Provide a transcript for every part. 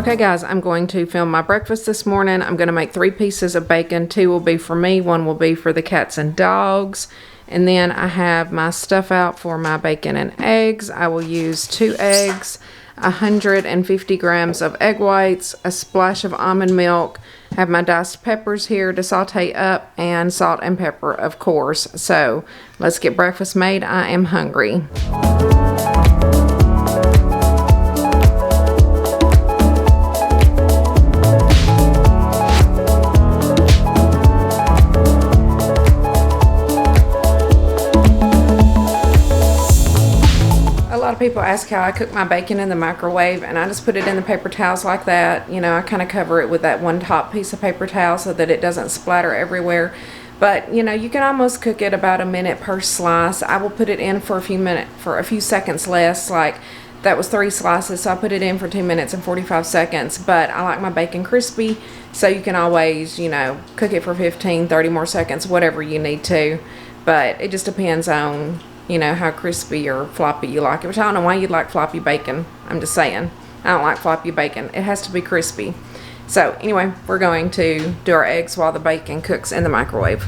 Okay guys, I'm going to film my breakfast this morning. I'm going to make 3 pieces of bacon. 2 will be for me, 1 will be for the cats and dogs. And then I have my stuff out for my bacon and eggs. I will use 2 eggs, 150 grams of egg whites, a splash of almond milk. I have my diced peppers here to saute up, and salt and pepper, of course. So let's get breakfast made. I am hungry. A lot of people ask how I cook my bacon in the microwave, and I just put it in the paper towels like that. You know, I kind of cover it with that one top piece of paper towel so that it doesn't splatter everywhere. But you know, you can almost cook it about a minute per slice. I will put it in for a few seconds less. Like that was 3 slices, so I put it in for 2 minutes and 45 seconds. But I like my bacon crispy, so you can always, you know, cook it for 15, 30 more seconds, whatever you need to. But it just depends on, you know, how crispy or floppy you like it. Which I don't know why you'd like floppy bacon. I'm just saying. I don't like floppy bacon. It has to be crispy. So anyway, we're going to do our eggs while the bacon cooks in the microwave.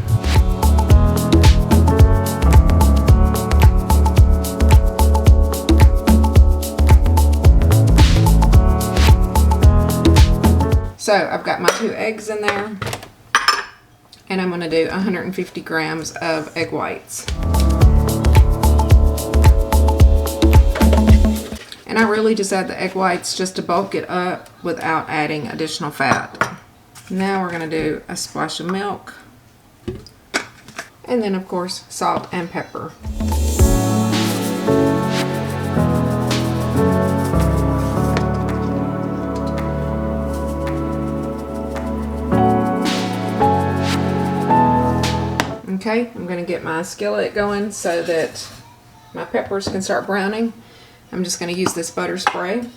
So I've got my 2 eggs in there, and I'm going to do 150 grams of egg whites. And I really just add the egg whites just to bulk it up without adding additional fat. Now we're going to do a splash of milk. And then of course salt and pepper. Okay, I'm going to get my skillet going so that my peppers can start browning. I'm just going to use this butter spray. And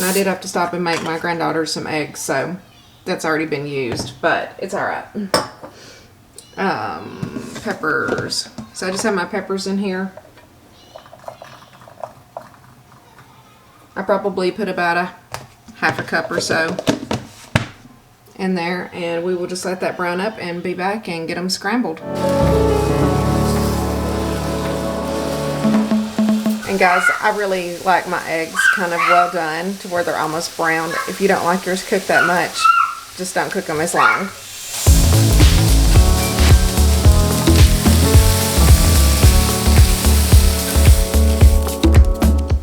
I did have to stop and make my granddaughter some eggs, so that's already been used, but it's alright. Peppers. So I just have my peppers in here. I probably put about a half a cup or so in there, and we will just let that brown up and be back and get them scrambled. And guys, I really like my eggs kind of well done to where they're almost browned. If you don't like yours cooked that much, just don't cook them as long.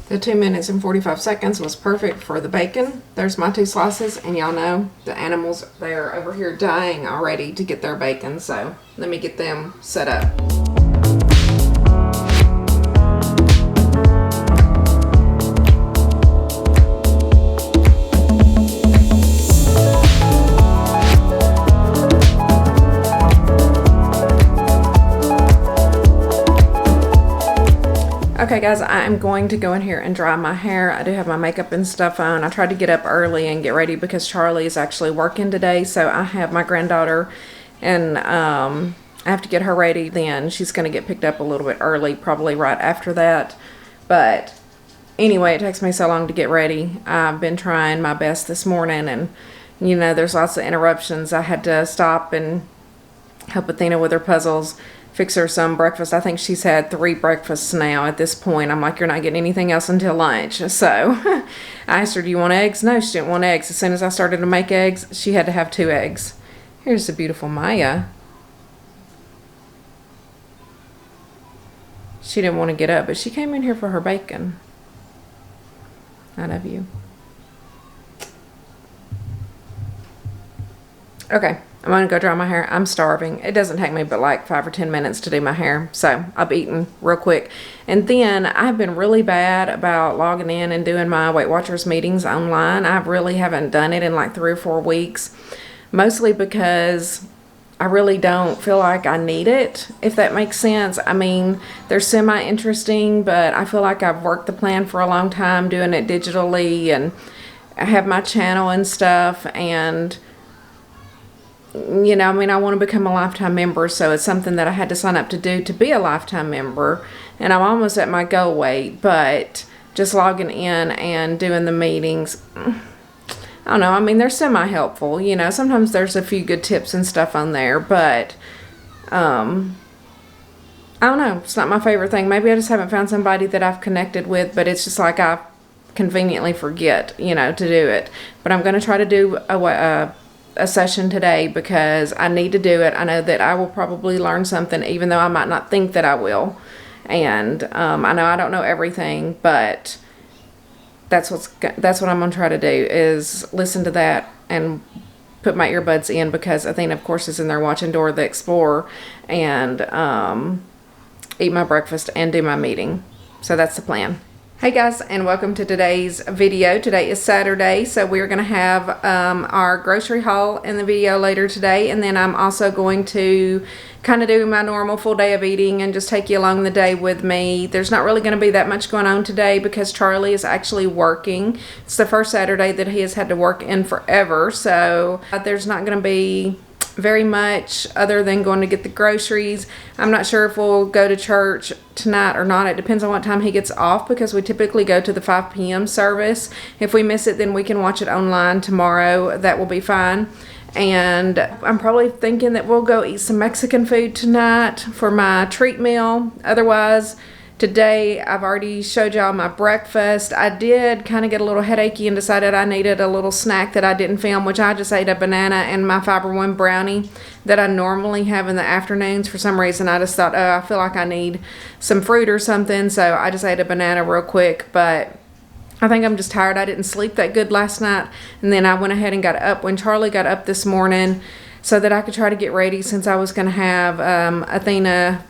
The 2 minutes and 45 seconds was perfect for the bacon. There's my 2 slices, and y'all know the animals, they're over here dying already to get their bacon, so let me get them set up. Okay guys, I'm going to go in here and dry my hair. I do have my makeup and stuff on. I tried to get up early and get ready because Charlie is actually working today, so I have my granddaughter, and I have to get her ready then. She's going to get picked up a little bit early, probably right after that. But anyway, it takes me so long to get ready. I've been trying my best this morning, and you know, there's lots of interruptions. I had to stop and help Athena with her puzzles, fix her some breakfast. I think she's had 3 breakfasts now at this point. I'm like, you're not getting anything else until lunch. So I asked her, do you want eggs? No, she didn't want eggs. As soon as I started to make eggs, she had to have 2 eggs. Here's the beautiful Maya. She didn't want to get up, but she came in here for her bacon. I love you. Okay. I'm going to go dry my hair. I'm starving. It doesn't take me but like 5 or 10 minutes to do my hair. So I'll be eating real quick. And then I've been really bad about logging in and doing my Weight Watchers meetings online. I really haven't done it in like 3 or 4 weeks. Mostly because I really don't feel like I need it, if that makes sense. I mean, they're semi-interesting, but I feel like I've worked the plan for a long time doing it digitally, and I have my channel and stuff, and you know, I mean, I want to become a lifetime member, so it's something that I had to sign up to do to be a lifetime member, and I'm almost at my goal weight, but just logging in and doing the meetings. I don't know. I mean, they're semi-helpful. You know, sometimes there's a few good tips and stuff on there, but I don't know. It's not my favorite thing. Maybe I just haven't found somebody that I've connected with, but it's just like I conveniently forget, you know, to do it. But I'm going to try to do a session today because I need to do it. I know that I will probably learn something, even though I might not think that I will. And I know I don't know everything, but that's what I'm going to try to do, is listen to that and put my earbuds in, because Athena, of course, is in there watching Dora the Explorer, and eat my breakfast and do my meeting. So that's the plan. Hey guys, and welcome to today's video. Today is Saturday, so we're going to have our grocery haul in the video later today, and then I'm also going to kind of do my normal full day of eating and just take you along the day with me. There's not really going to be that much going on today because Charlie is actually working. It's the first Saturday that he has had to work in forever, so there's not going to be very much other than going to get the groceries. I'm not sure if we'll go to church tonight or not. It depends on what time he gets off, because we typically go to the 5 p.m. service. If we miss it, then we can watch it online tomorrow. That will be fine. And I'm probably thinking that we'll go eat some Mexican food tonight for my treat meal. Otherwise, today, I've already showed y'all my breakfast. I did kind of get a little headachy and decided I needed a little snack that I didn't film, which I just ate a banana and my Fiber One brownie that I normally have in the afternoons. For some reason, I just thought, oh, I feel like I need some fruit or something, so I just ate a banana real quick. But I think I'm just tired. I didn't sleep that good last night, and then I went ahead and got up when Charlie got up this morning so that I could try to get ready, since I was going to have Athena,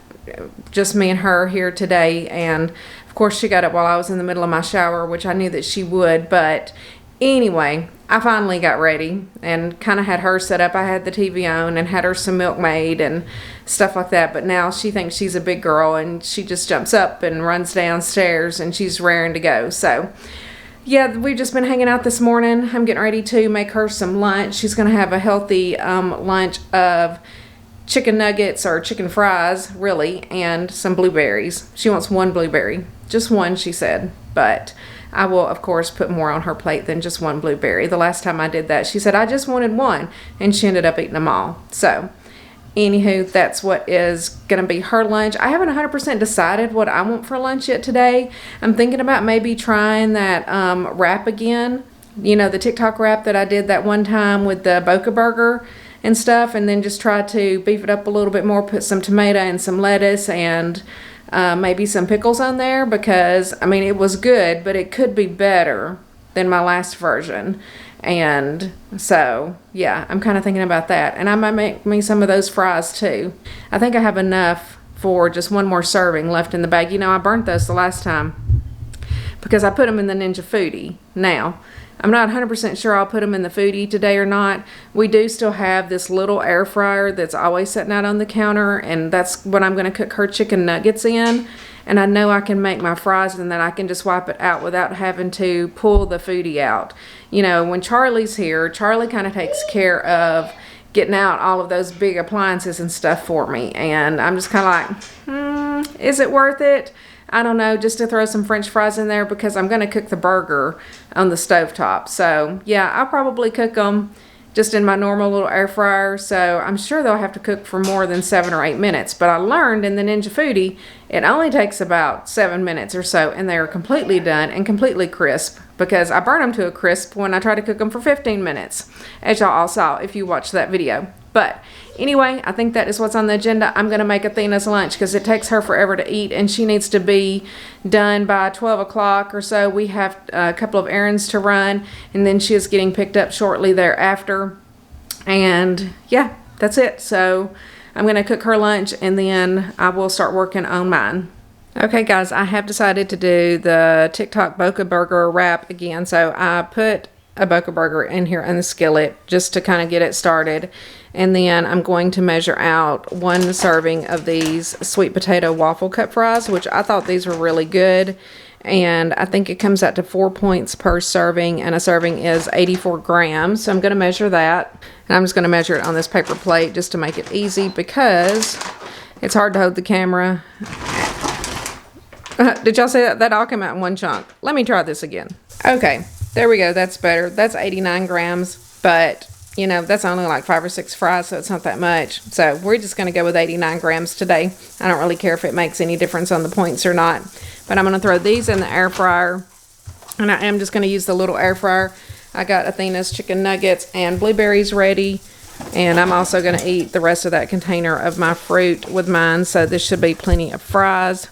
just me and her here today. And of course she got up while I was in the middle of my shower, which I knew that she would. But anyway, I finally got ready and kind of had her set up. I had the TV on and had her some milk made and stuff like that. But now she thinks she's a big girl and she just jumps up and runs downstairs and she's raring to go. So yeah, we've just been hanging out this morning. I'm getting ready to make her some lunch. She's going to have a healthy lunch of chicken nuggets or chicken fries, really, and some blueberries. She wants one blueberry. Just one, she said. But I will, of course, put more on her plate than just one blueberry. The last time I did that, she said, I just wanted one. And she ended up eating them all. So, anywho, that's what is going to be her lunch. I haven't 100% decided what I want for lunch yet today. I'm thinking about maybe trying that wrap again. You know, the TikTok wrap that I did that one time with the Boca Burger and stuff, and then just try to beef it up a little bit more, put some tomato and some lettuce and maybe some pickles on there, because I mean, it was good, but it could be better than my last version. And so yeah, I'm kind of thinking about that, and I might make me some of those fries too. I think I have enough for just one more serving left in the bag. You know, I burnt those the last time because I put them in the Ninja Foodie. Now I'm not 100% sure I'll put them in the Foodie today or not. We do still have this little air fryer that's always sitting out on the counter, and that's what I'm going to cook her chicken nuggets in. And I know I can make my fries, and then I can just wipe it out without having to pull the Foodie out. You know, when Charlie's here, Charlie kind of takes care of getting out all of those big appliances and stuff for me. And I'm just kind of like, is it worth it? I don't know, just to throw some French fries in there, because I'm going to cook the burger on the stovetop. So yeah, I'll probably cook them just in my normal little air fryer. So I'm sure they'll have to cook for more than 7 or 8 minutes. But I learned in the Ninja Foodie, it only takes about 7 minutes or so, and they are completely done and completely crisp, because I burn them to a crisp when I try to cook them for 15 minutes, as y'all all saw if you watched that video. But anyway, I think that is what's on the agenda. I'm going to make Athena's lunch because it takes her forever to eat, and she needs to be done by 12 o'clock or so. We have a couple of errands to run, and then she is getting picked up shortly thereafter. And yeah, that's it. So I'm going to cook her lunch, and then I will start working on mine. Okay guys, I have decided to do the TikTok Boca Burger wrap again. So I put a Boca Burger in here in the skillet just to kind of get it started. And then I'm going to measure out 1 serving of these sweet potato waffle cut fries, which I thought these were really good. And I think it comes out to 4 points per serving, and a serving is 84 grams. So I'm going to measure that. And I'm just going to measure it on this paper plate just to make it easy, because it's hard to hold the camera. Did y'all say that? That all came out in one chunk. Let me try this again. Okay, there we go. That's better. That's 89 grams, but you know, that's only like 5 or 6 fries, so it's not that much. So we're just going to go with 89 grams today. I don't really care if it makes any difference on the points or not, but I'm going to throw these in the air fryer, and I am just going to use the little air fryer. I got Athena's chicken nuggets and blueberries ready, and I'm also going to eat the rest of that container of my fruit with mine, so this should be plenty of fries.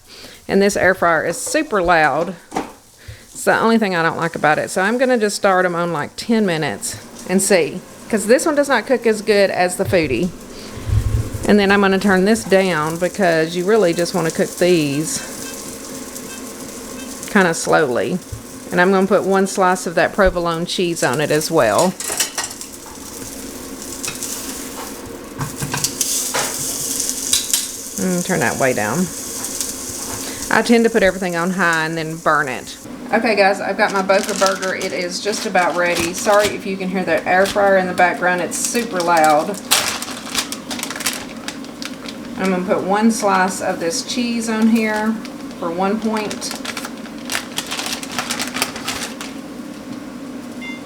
And this air fryer is super loud. It's the only thing I don't like about it. So I'm going to just start them on like 10 minutes and see. Because this one does not cook as good as the Foodie. And then I'm going to turn this down because you really just want to cook these kind of slowly. And I'm going to put 1 slice of that provolone cheese on it as well. Turn that way down. I tend to put everything on high and then burn it. Okay guys, I've got my Boca burger. It is just about ready. Sorry if you can hear the air fryer in the background. It's super loud. I'm going to put 1 slice of this cheese on here for 1 point.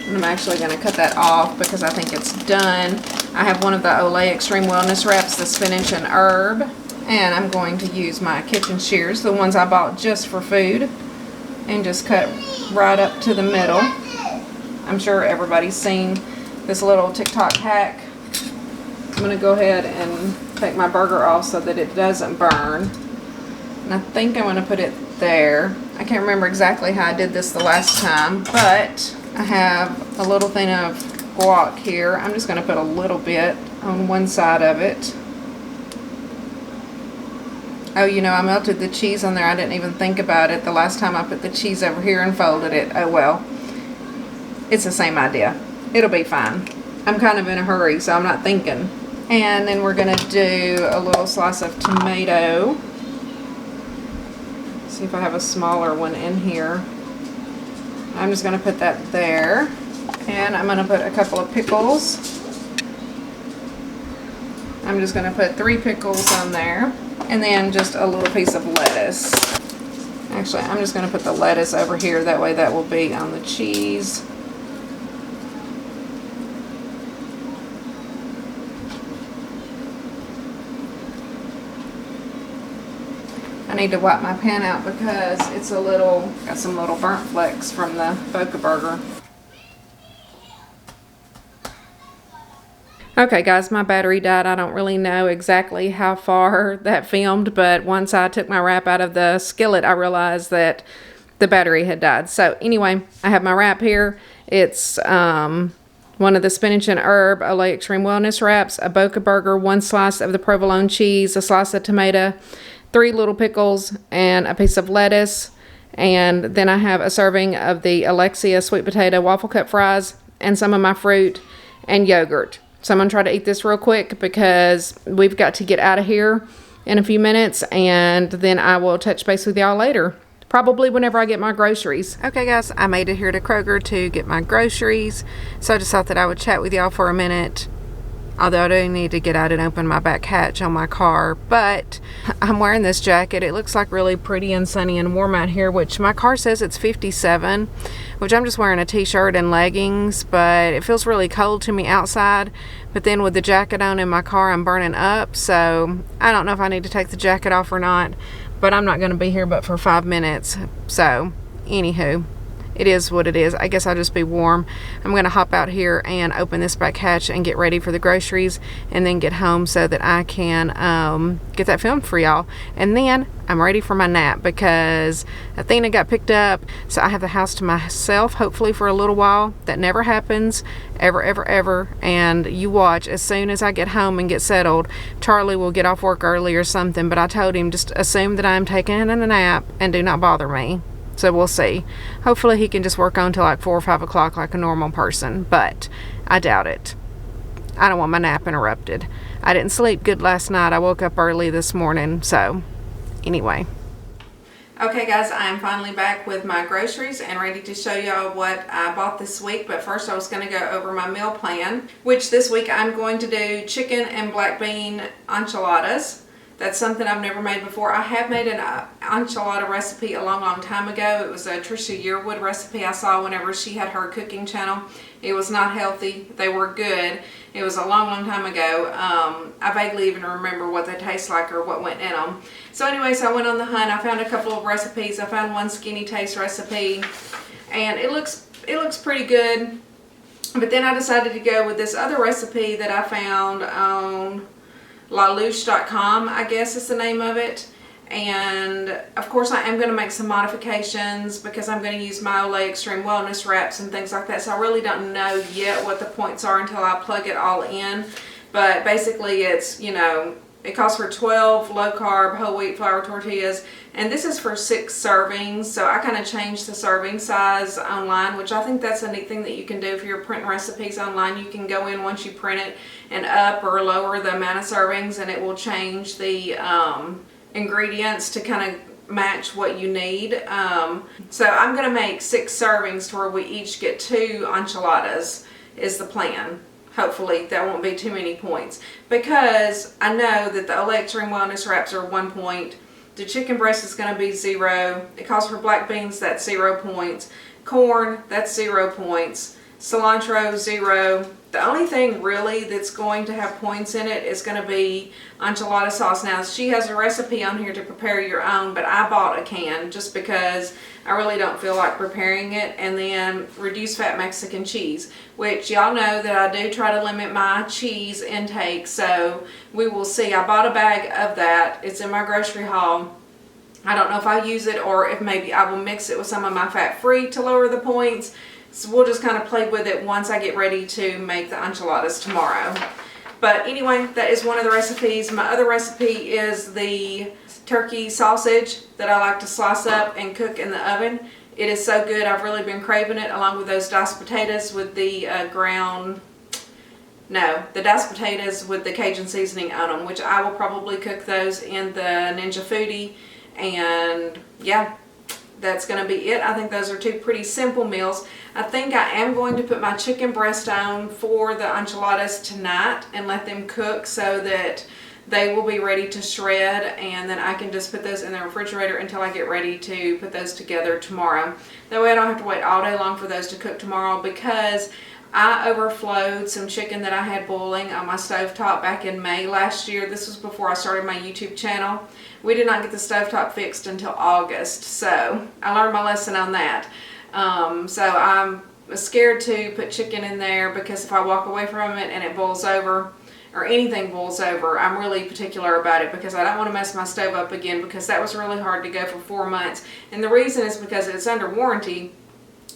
And I'm actually going to cut that off because I think it's done. I have one of the Olay Extreme Wellness Wraps, the spinach and herb. And I'm going to use my kitchen shears, the ones I bought just for food, and just cut right up to the middle. I'm sure everybody's seen this little TikTok hack. I'm going to go ahead and take my burger off so that it doesn't burn. And I think I'm going to put it there. I can't remember exactly how I did this the last time, but I have a little thing of guac here. I'm just going to put a little bit on one side of it. Oh, you know, I melted the cheese on there. I didn't even think about it the last time I put the cheese over here and folded it. Oh, well. It's the same idea. It'll be fine. I'm kind of in a hurry, so I'm not thinking. And then we're going to do a little slice of tomato. See if I have a smaller one in here. I'm just going to put that there. And I'm going to put a couple of pickles. I'm just going to put 3 pickles on there. And then just a little piece of lettuce. Actually, I'm just going to put the lettuce over here. That way that will be on the cheese. I need to wipe my pan out because it's a little, got some little burnt flecks from the Boca burger. Okay guys, my battery died. I don't really know exactly how far that filmed, but once I took my wrap out of the skillet, I realized that the battery had died. So anyway, I have my wrap here. It's one of the spinach and herb Olay Extreme Wellness wraps, a Boca burger, 1 slice of the provolone cheese, a slice of tomato, 3 little pickles, and a piece of lettuce. And then I have a serving of the Alexia sweet potato waffle cut fries and some of my fruit and yogurt. So I'm going to try to eat this real quick because we've got to get out of here in a few minutes, and then I will touch base with y'all later. Probably whenever I get my groceries. Okay guys, I made it here to Kroger to get my groceries. So I just thought that I would chat with y'all for a minute. Although I do need to get out and open my back hatch on my car. But I'm wearing this jacket. It looks like really pretty and sunny and warm out here, which my car says it's 57. Which I'm just wearing a t-shirt and leggings. But it feels really cold to me outside. But then with the jacket on in my car, I'm burning up. So I don't know if I need to take the jacket off or not. But I'm not going to be here but for 5 minutes. So, anywho. It is what it is. I guess I'll just be warm. I'm going to hop out here and open this back hatch and get ready for the groceries and then get home so that I can get that filmed for y'all. And then I'm ready for my nap because Athena got picked up, so I have the house to myself hopefully for a little while. That never happens ever, ever, ever. And you watch, as soon as I get home and get settled, Charlie will get off work early or something, but I told him just assume that I'm taking a nap and do not bother me. So we'll see. Hopefully he can just work on till like 4 or 5 o'clock like a normal person. But I doubt it. I don't want my nap interrupted. I didn't sleep good last night. I woke up early this morning. So anyway. Okay guys, I am finally back with my groceries and ready to show y'all what I bought this week. But first I was going to go over my meal plan. Which this week I'm going to do chicken and black bean enchiladas. That's something I've never made before. I have made an enchilada recipe a long time ago. It was a Trisha Yearwood recipe I saw whenever she had her cooking channel. It was not healthy. They were good. It was a long time ago. I vaguely even remember what they taste like or what went in them. So anyways, I went on the hunt. I found a couple of recipes. I found one skinny taste recipe, and it looks pretty good. But then I decided to go with this other recipe that I found on lalouche.com, I guess is the name of it. And of course I am going to make some modifications because I'm going to use my Olay Extreme Wellness wraps and things like that. So I really don't know yet what the points are until I plug it all in. But basically it's, you know, it calls for 12 low carb whole wheat flour tortillas, and this is for 6 servings. So I kind of changed the serving size online, which I think that's a neat thing that you can do if you're printing recipes online. You can go in once you print it and up or lower the amount of servings, and it will change the ingredients to kind of match what you need. So I'm going to make 6 servings to where we each get 2 enchiladas is the plan. Hopefully that won't be too many points, because I know that the Olay Extreme Wellness wraps are 1 point. The chicken breast is going to be 0. It calls for black beans, that's 0 points. Corn, that's 0 points. Cilantro, 0. The only thing really that's going to have points in it is going to be enchilada sauce. Now, she has a recipe on here to prepare your own, but I bought a can just because I really don't feel like preparing it. And then reduced fat Mexican cheese, which y'all know that I do try to limit my cheese intake, so we will see. I bought a bag of that. It's in my grocery haul. I don't know if I use it or if maybe I will mix it with some of my fat-free to lower the points. So we'll just kind of play with it once I get ready to make the enchiladas tomorrow. But anyway, that is one of the recipes. My other recipe is the turkey sausage that I like to slice up and cook in the oven. It is so good. I've really been craving it, along with those diced potatoes with the diced potatoes with the Cajun seasoning on them, which I will probably cook those in the Ninja Foodie. And yeah, that's going to be it. I think those are 2 pretty simple meals. I think I am going to put my chicken breast on for the enchiladas tonight and let them cook so that they will be ready to shred, and then I can just put those in the refrigerator until I get ready to put those together tomorrow. That way I don't have to wait all day long for those to cook tomorrow, because I overflowed some chicken that I had boiling on my stovetop back in May last year. This was before I started my YouTube channel. We did not get the stovetop fixed until August, so I learned my lesson on that. So I'm scared to put chicken in there, because if I walk away from it and it boils over, or anything boils over, I'm really particular about it, because I don't want to mess my stove up again, because that was really hard to go for 4 months. And the reason is because it's under warranty,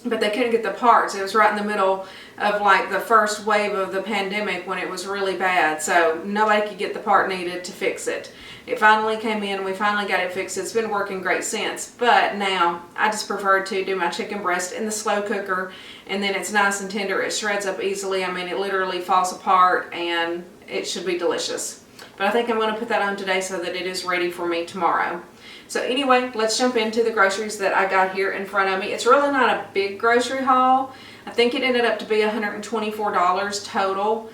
but they couldn't get the parts. It was right in the middle of like the first wave of the pandemic when it was really bad, so nobody could get the part needed to fix it. It finally came in, we finally got it fixed. It's been working great since, but now I just prefer to do my chicken breast in the slow cooker, and then it's nice and tender. It shreds up easily. I mean, it literally falls apart, and it should be delicious. But I think I'm going to put that on today so that it is ready for me tomorrow. So anyway, let's jump into the groceries that I got here in front of me. It's really not a big grocery haul. I think it ended up to be $124 total.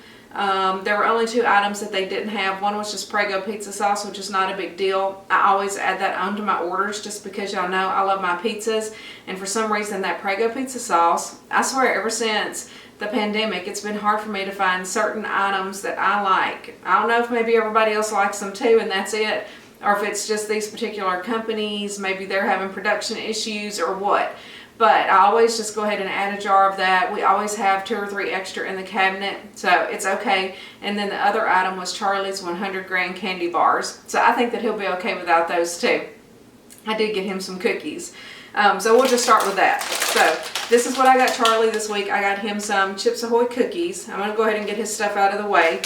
There were only 2 items that they didn't have. One was just Prego pizza sauce, which is not a big deal. I always add that onto my orders just because y'all know I love my pizzas. And for some reason, that Prego pizza sauce, I swear ever since the pandemic, it's been hard for me to find certain items that I like. I don't know if maybe everybody else likes them too and that's it, or if it's just these particular companies, maybe they're having production issues or what. But I always just go ahead and add a jar of that. We always have 2 or 3 extra in the cabinet, so it's okay. And then the other item was Charlie's 100 gram candy bars. So I think that he'll be okay without those too. I did get him some cookies. So we'll just start with that. So this is what I got Charlie this week. I got him some Chips Ahoy cookies. I'm going to go ahead and get his stuff out of the way.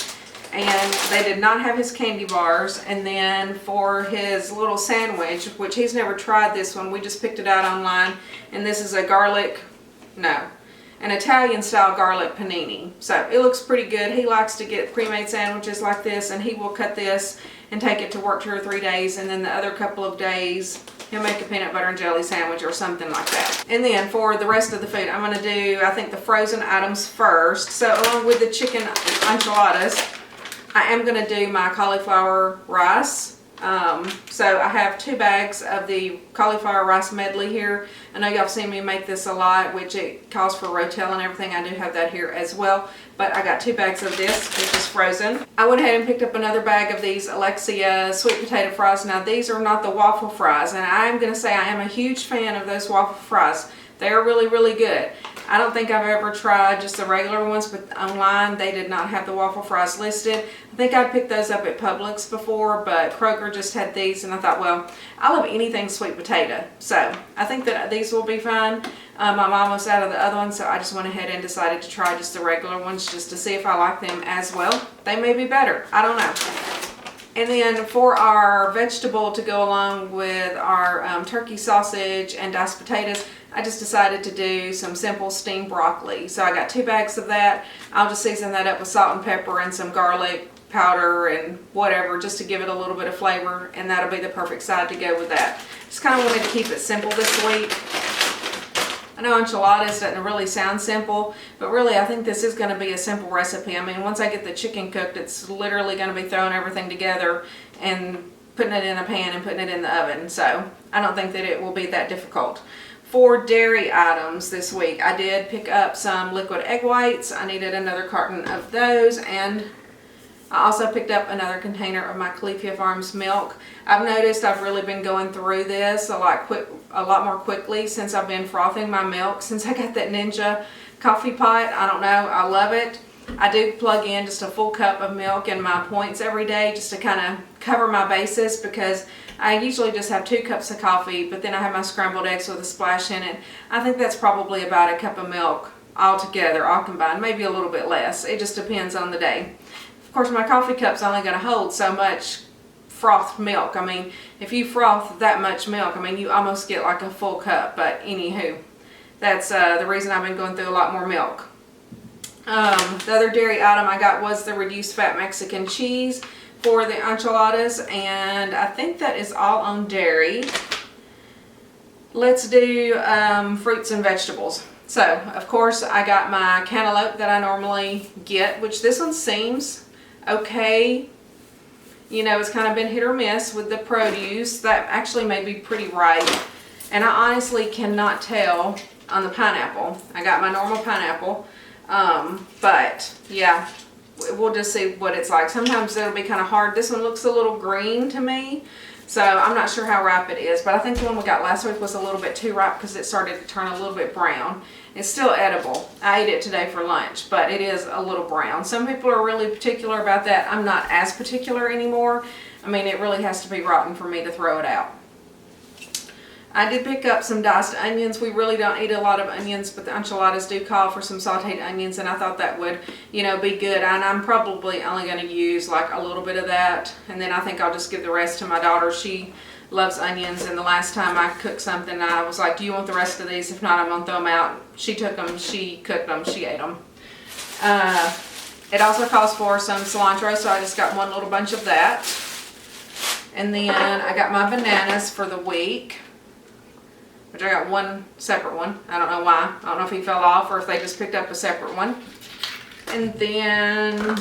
And they did not have his candy bars. And then for his little sandwich, which he's never tried this one, we just picked it out online. And this is an Italian style garlic panini. So it looks pretty good. He likes to get pre-made sandwiches like this, and he will cut this and take it to work 2 or 3 days. And then the other couple of days, he'll make a peanut butter and jelly sandwich or something like that. And then for the rest of the food, I'm going to do, I think, the frozen items first. So along with the chicken enchiladas, I am going to do my cauliflower rice So I have 2 bags of the cauliflower rice medley here. I know y'all have seen me make this a lot, which it calls for Rotel and everything. I do have that here as well. But I got 2 bags of this, which is frozen. I went ahead and picked up another bag of these Alexia sweet potato fries. Now these are not the waffle fries, and I'm going to say I am a huge fan of those waffle fries. They're really, really good. I don't think I've ever tried just the regular ones, but online they did not have the waffle fries listed. I think I picked those up at Publix before, but Kroger just had these, and I thought, well, I love anything sweet potato, so I think that these will be fine. My mom was out of the other ones, so I just went ahead and decided to try just the regular ones just to see if I like them as well. They may be better. I don't know. And then for our vegetable to go along with our turkey sausage and diced potatoes, I just decided to do some simple steamed broccoli. So I got 2 bags of that. I'll just season that up with salt and pepper and some garlic powder and whatever, just to give it a little bit of flavor, and that'll be the perfect side to go with that. Just kind of wanted to keep it simple this week. I know enchiladas doesn't really sound simple, but really I think this is going to be a simple recipe. I mean, once I get the chicken cooked, it's literally going to be throwing everything together and putting it in a pan and putting it in the oven. So I don't think that it will be that difficult. For dairy items this week, I did pick up some liquid egg whites. I needed another carton of those, and I also picked up another container of my Califia Farms milk. I've noticed I've really been going through this a lot more quickly since I've been frothing my milk, since I got that Ninja coffee pot. I don't know, I love it. I do plug in just a full cup of milk in my points every day just to kind of cover my bases, because I usually just have 2 cups of coffee, but then I have my scrambled eggs with a splash in it. I think that's probably about a cup of milk altogether, all combined, maybe a little bit less. It just depends on the day. Of course, my coffee cup's only going to hold so much frothed milk. I mean, if you froth that much milk, I mean, you almost get like a full cup. But anywho, that's the reason I've been going through a lot more milk. The other dairy item I got was the reduced fat Mexican cheese for the enchiladas, and I think that is all on dairy. Let's do fruits and vegetables. So, of course, I got my cantaloupe that I normally get, which this one seems okay. You know, it's kind of been hit or miss with the produce. That actually may be pretty ripe. And I honestly cannot tell on the pineapple. I got my normal pineapple. But yeah, we'll just see what it's like. Sometimes it'll be kind of hard. This one looks a little green to me, so I'm not sure how ripe it is, but I think the one we got last week was a little bit too ripe because it started to turn a little bit brown. It's still edible. I ate it today for lunch, but it is a little brown. Some people are really particular about that. I'm not as particular anymore. I mean, it really has to be rotten for me to throw it out. I did pick up some diced onions. We really don't eat a lot of onions, but the enchiladas do call for some sauteed onions, and I thought that would, you know, be good. And I'm probably only going to use like a little bit of that, and then I think I'll just give the rest to my daughter. She loves onions, and the last time I cooked something, I was like, do you want the rest of these? If not, I'm going to throw them out. She took them, she cooked them, she ate them. It also calls for some cilantro, so I just got one little bunch of that. And then I got my bananas for the week, which I got one separate one. I don't know why. I don't know if he fell off or if they just picked up a separate one. And then,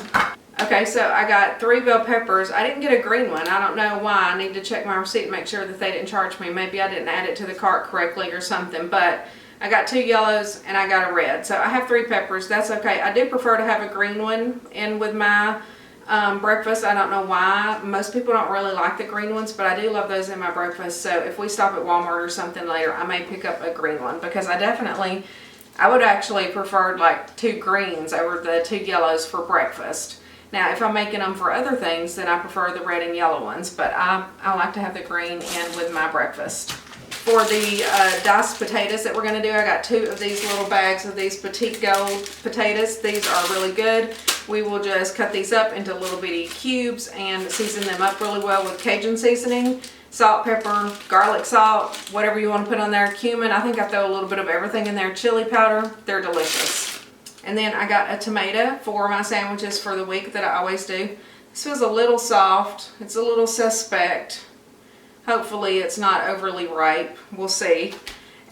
okay, so I got 3 bell peppers. I didn't get a green one. I don't know why. I need to check my receipt and make sure that they didn't charge me. Maybe I didn't add it to the cart correctly or something. But I got 2 yellows and I got a red. So I have 3 peppers. That's okay. I do prefer to have a green one in with my breakfast. I don't know why. Most people don't really like the green ones, but I do love those in my breakfast. So if we stop at Walmart or something later, I may pick up a green one, because I would actually prefer like 2 greens over the 2 yellows for breakfast. Now, if I'm making them for other things, then I prefer the red and yellow ones, but I like to have the green in with my breakfast. For the diced potatoes that we're going to do, I got 2 of these little bags of these Petite Gold potatoes. These are really good. We will just cut these up into little bitty cubes and season them up really well with Cajun seasoning, salt, pepper, garlic salt, whatever you want to put on there, cumin. I think I throw a little bit of everything in there, chili powder. They're delicious. And then I got a tomato for my sandwiches for the week that I always do. This feels a little soft. It's a little suspect. Hopefully it's not overly ripe. We'll see.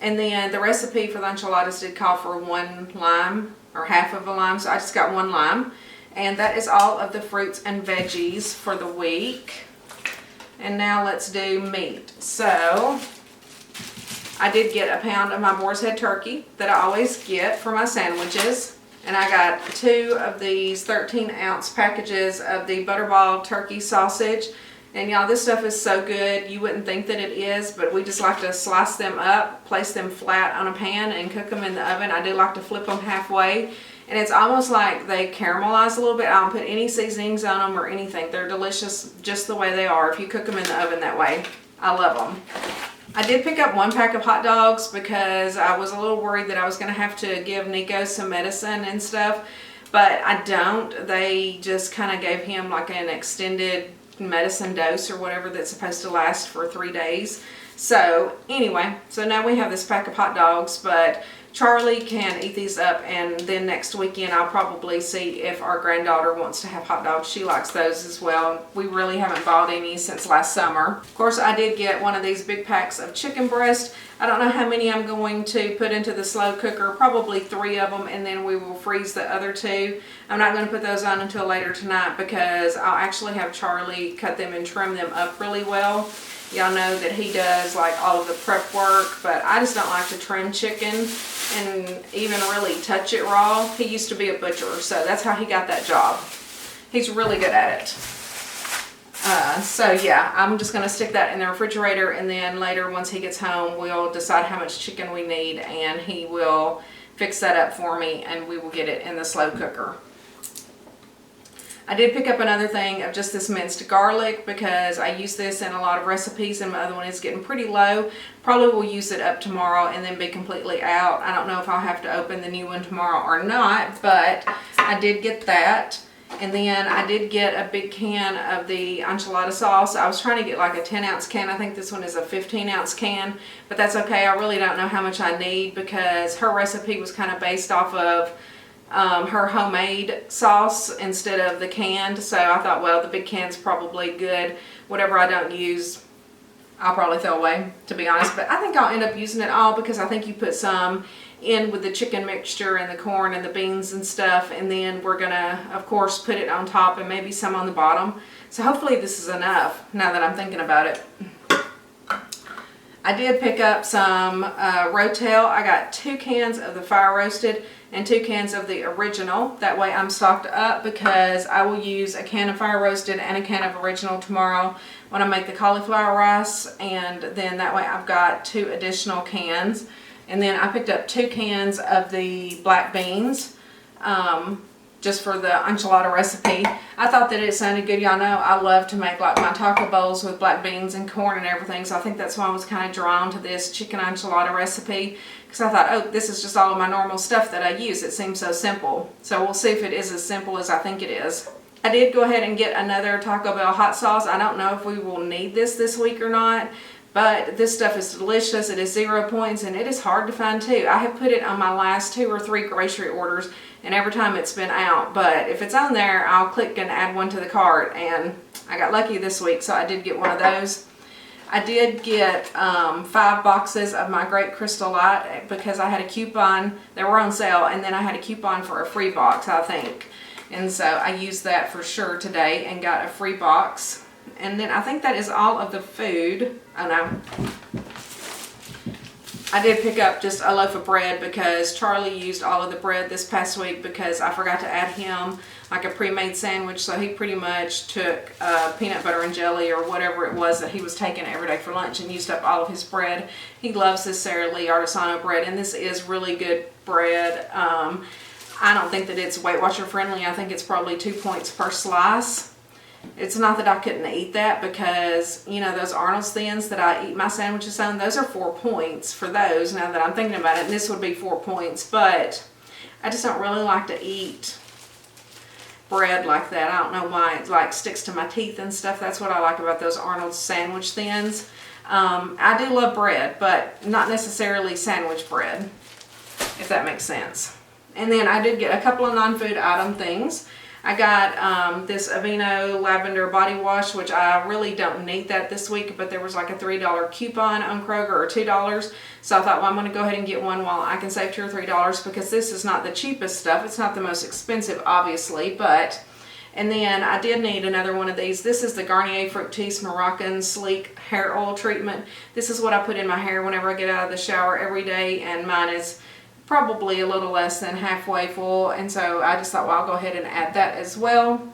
And then the recipe for the enchiladas did call for 1 lime, or half of a lime, so I just got 1 lime. And that is all of the fruits and veggies for the week. And now let's do meat. So I did get a pound of my boar's head turkey that I always get for my sandwiches. And I got 2 of these 13-ounce packages of the Butterball turkey sausage. And y'all, this stuff is so good. You wouldn't think that it is, but we just like to slice them up, place them flat on a pan, and cook them in the oven. I do like to flip them halfway. And it's almost like they caramelize a little bit. I don't put any seasonings on them or anything. They're delicious just the way they are if you cook them in the oven that way. I love them. I did pick up 1 pack of hot dogs because I was a little worried that I was going to have to give Nico some medicine and stuff, but I don't. They just kind of gave him like an extended medicine dose or whatever that's supposed to last for 3 days. So anyway, so now we have this pack of hot dogs, but Charlie can eat these up, and then next weekend I'll probably see if our granddaughter wants to have hot dogs. She likes those as well. We really haven't bought any since last summer. Of course, I did get one of these big packs of chicken breast. I don't know how many I'm going to put into the slow cooker, probably 3 of them, and then we will freeze the other 2. I'm not going to put those on until later tonight because I'll actually have Charlie cut them and trim them up really well. Y'all know that he does like all of the prep work, but I just don't like to trim chicken and even really touch it raw. He used to be a butcher, so that's how he got that job. He's really good at it. So yeah, I'm just going to stick that in the refrigerator, and then later once he gets home, we'll decide how much chicken we need, and he will fix that up for me, and we will get it in the slow cooker. I did pick up another thing of just this minced garlic because I use this in a lot of recipes, and my other one is getting pretty low. Probably will use it up tomorrow and then be completely out. I don't know if I'll have to open the new one tomorrow or not, but I did get that. And then I did get a big can of the enchilada sauce. I was trying to get like a 10-ounce can. I think this one is a 15-ounce can, but that's okay. I really don't know how much I need because her recipe was kind of based off of her homemade sauce instead of the canned. So I thought, well, the big can's probably good. Whatever I don't use, I'll probably throw away, to be honest. But I think I'll end up using it all because I think you put some in with the chicken mixture and the corn and the beans and stuff, and then we're gonna of course put it on top and maybe some on the bottom. So hopefully this is enough now that I'm thinking about it. I did pick up some Rotel. I got 2 cans of the fire roasted and 2 cans of the original. That way I'm stocked up because I will use a can of fire roasted and a can of original tomorrow when I make the cauliflower rice, and then that way I've got 2 additional cans. And then I picked up 2 cans of the black beans just for the enchilada recipe. I thought that it sounded good. Y'all know I love to make like my taco bowls with black beans and corn and everything, so I think that's why I was kind of drawn to this chicken enchilada recipe, because I thought, oh, this is just all of my normal stuff that I use. It seems so simple. So we'll see if it is as simple as I think it is. I did go ahead and get another Taco Bell hot sauce. I don't know if we will need this week or not, but this stuff is delicious. It is 0 points, and it is hard to find too. I have put it on my last 2 or 3 grocery orders, and every time it's been out. But if it's on there, I'll click and add one to the cart, and I got lucky this week, so I did get one of those. I did get 5 boxes of my Great Crystal Light because I had a coupon. They were on sale, and then I had a coupon for a free box, I think. And so I used that for sure today and got a free box. And then I think that is all of the food. Oh no. I did pick up just a loaf of bread because Charlie used all of the bread this past week because I forgot to add him like a pre-made sandwich. So he pretty much took peanut butter and jelly or whatever it was that he was taking every day for lunch and used up all of his bread. He loves this Sara Lee Artisano bread, and this is really good bread. I don't think that it's Weight Watcher friendly. I think it's probably 2 points per slice. It's not that I couldn't eat that because, you know, those Arnold's Thins that I eat my sandwiches on, those are 4 points for those now that I'm thinking about it. And this would be 4 points, but I just don't really like to eat bread like that. I don't know why. It like sticks to my teeth and stuff. That's what I like about those Arnold's sandwich thins. I do love bread, but not necessarily sandwich bread, if that makes sense. And then I did get a couple of non-food item things. I got this Aveeno Lavender Body Wash, which I really don't need that this week, but there was like a $3 coupon on Kroger, or $2. So I thought, well, I'm going to go ahead and get one while I can save $2 or $3 because this is not the cheapest stuff. It's not the most expensive, obviously, but And then I did need another one of these. This is the Garnier Fructis Moroccan Sleek Hair Oil Treatment. This is what I put in my hair whenever I get out of the shower every day, and mine is probably a little less than halfway full, and so I just thought, well, I'll go ahead and add that as well.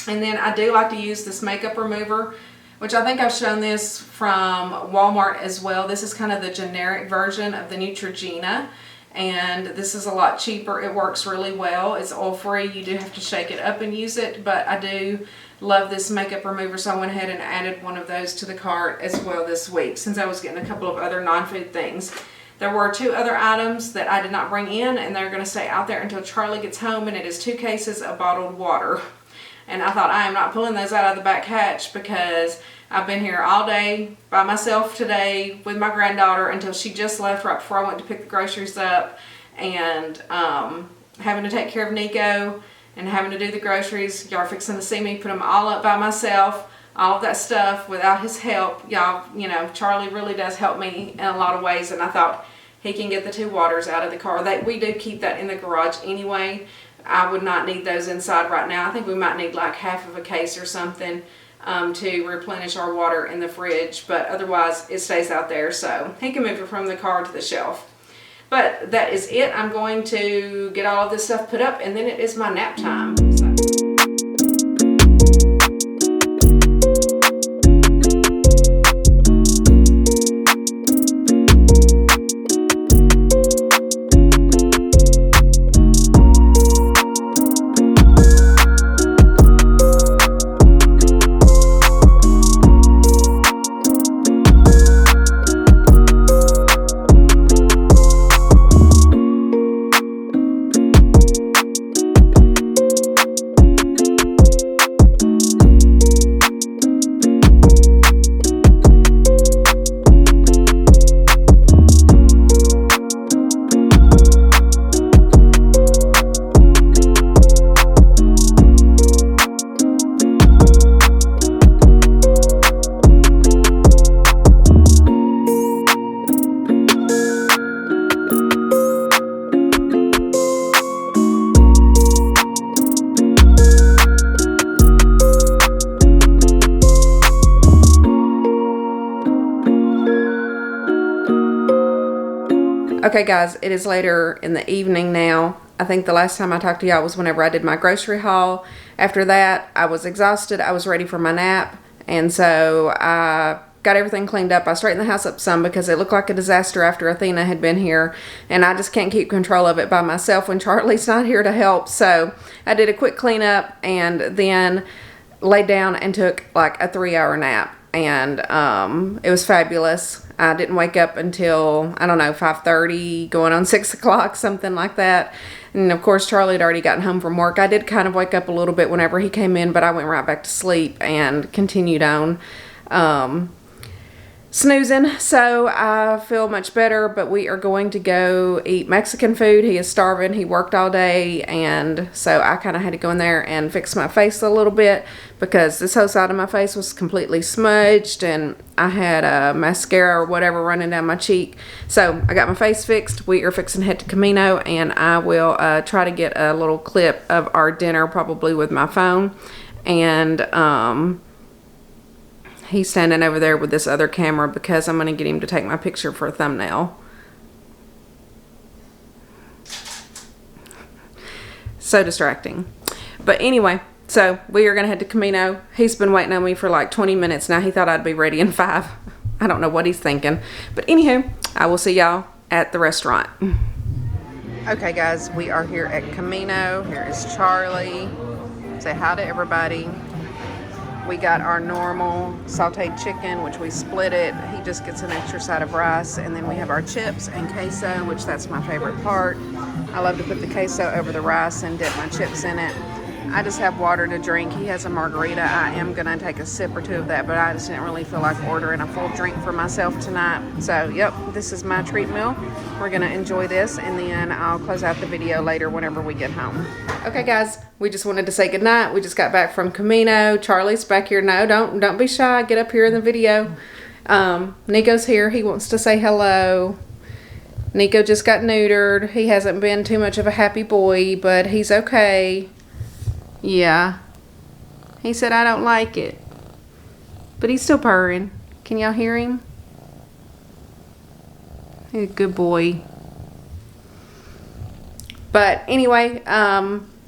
And then I do like to use this makeup remover, which I think I've shown this from Walmart as well. This is kind of the generic version of the Neutrogena, and this is a lot cheaper. It works really well. It's oil-free. You do have to shake it up and use it, but I do love this makeup remover, so I went ahead and added one of those to the cart as well this week, since I was getting a couple of other non-food things. There were 2 other items that I did not bring in, and they're going to stay out there until Charlie gets home, and it is 2 cases of bottled water. And I thought, I am not pulling those out of the back hatch, because I've been here all day by myself today with my granddaughter until she just left right before I went to pick the groceries up, and having to take care of Nico and having to do the groceries. Y'all are fixing to see me put them all up by myself. All of that stuff without his help. Y'all, you know, Charlie really does help me in a lot of ways, and I thought he can get the 2 waters out of the car. We do keep that in the garage anyway. I would not need those inside right now. I think we might need like half of a case or something to replenish our water in the fridge, but otherwise it stays out there, so he can move it from the car to the shelf. But that is it. I'm going to get all of this stuff put up, and then it is my nap time. Okay guys, it is later in the evening now. I think the last time I talked to y'all was whenever I did my grocery haul. After that, I was exhausted. I was ready for my nap. And so I got everything cleaned up. I straightened the house up some because it looked like a disaster after Athena had been here. And I just can't keep control of it by myself when Charlie's not here to help. So I did a quick cleanup and then laid down and took like a 3-hour nap. And it was fabulous. I didn't wake up until, I don't know, 5:30, going on 6 o'clock, something like that. And of course, Charlie had already gotten home from work. I did kind of wake up a little bit whenever he came in, but I went right back to sleep and continued on snoozing. So I feel much better, but we are going to go eat Mexican food. He is starving. He worked all day, and so I kind of had to go in there and fix my face a little bit because this whole side of my face was completely smudged, and I had a mascara or whatever running down my cheek. So I got my face fixed. We are fixing to head to Camino, and I will try to get a little clip of our dinner, probably with my phone. And he's standing over there with this other camera because I'm going to get him to take my picture for a thumbnail. So distracting. But anyway, so we are going to head to Camino. He's been waiting on me for like 20 minutes now. He thought I'd be ready in 5. I don't know what he's thinking. But anywho, I will see y'all at the restaurant. Okay guys, we are here at Camino. Here is Charlie. Say hi to everybody. We got our normal sauteed chicken, which we split it. He just gets an extra side of rice. And then we have our chips and queso, which that's my favorite part. I love to put the queso over the rice and dip my chips in it. I just have water to drink. He has a margarita. I am going to take a sip or 2 of that, but I just didn't really feel like ordering a full drink for myself tonight. So, yep, this is my treat meal. We're going to enjoy this, and then I'll close out the video later whenever we get home. Okay, guys, we just wanted to say goodnight. We just got back from Camino. Charlie's back here. No, don't be shy. Get up here in the video. Nico's here. He wants to say hello. Nico just got neutered. He hasn't been too much of a happy boy, but he's okay. Yeah. He said, I don't like it. But he's still purring. Can y'all hear him? He's a good boy. But anyway,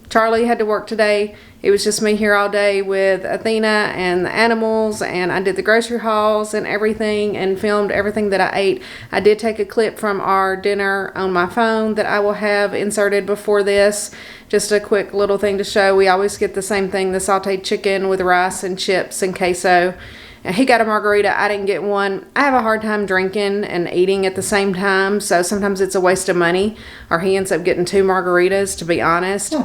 Charlie had to work today. It was just me here all day with Athena and the animals, and I did the grocery hauls and everything and filmed everything that I ate. I did take a clip from our dinner on my phone that I will have inserted before this. Just a quick little thing to show. We always get the same thing, the sauteed chicken with rice and chips and queso. And he got a margarita. I didn't get one. I have a hard time drinking and eating at the same time, so sometimes it's a waste of money, or he ends up getting 2 margaritas, to be honest.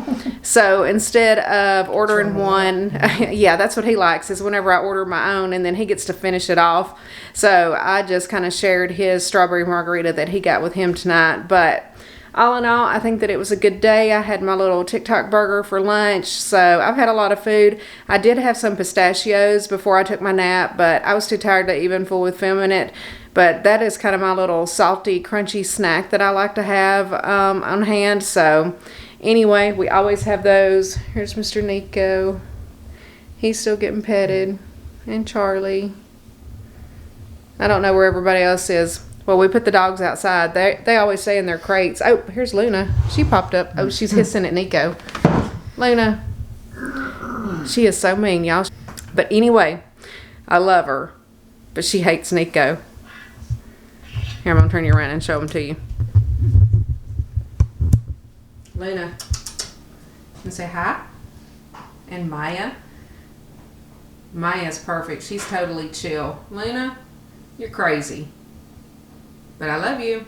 So instead of ordering one, yeah, that's what he likes, is whenever I order my own, and then he gets to finish it off. So I just kind of shared his strawberry margarita that he got with him tonight. But all in all, I think that it was a good day. I had my little TikTok burger for lunch, so I've had a lot of food. I did have some pistachios before I took my nap, but I was too tired to even fool with filming it. But that is kind of my little salty, crunchy snack that I like to have on hand. So anyway, we always have those. Here's Mr. Nico. He's still getting petted. And Charlie. I don't know where everybody else is. Well, we put the dogs outside. They always stay in their crates. Oh, here's Luna. She popped up. Oh, she's hissing at Nico. Luna. She is so mean, y'all. But anyway, I love her. But she hates Nico. Here, I'm going to turn you around and show them to you. Luna. You say hi? And Maya. Maya's perfect. She's totally chill. Luna, you're crazy. But I love you.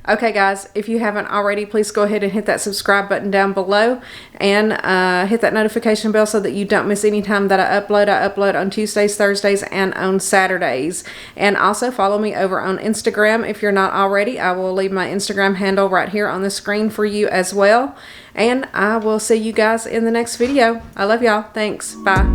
Okay, guys, if you haven't already, please go ahead and hit that subscribe button down below and hit that notification bell so that you don't miss any time that I upload. I upload on Tuesdays, Thursdays, and on Saturdays. And also follow me over on Instagram if you're not already. I will leave my Instagram handle right here on the screen for you as well. And I will see you guys in the next video. I love y'all. Thanks. Bye.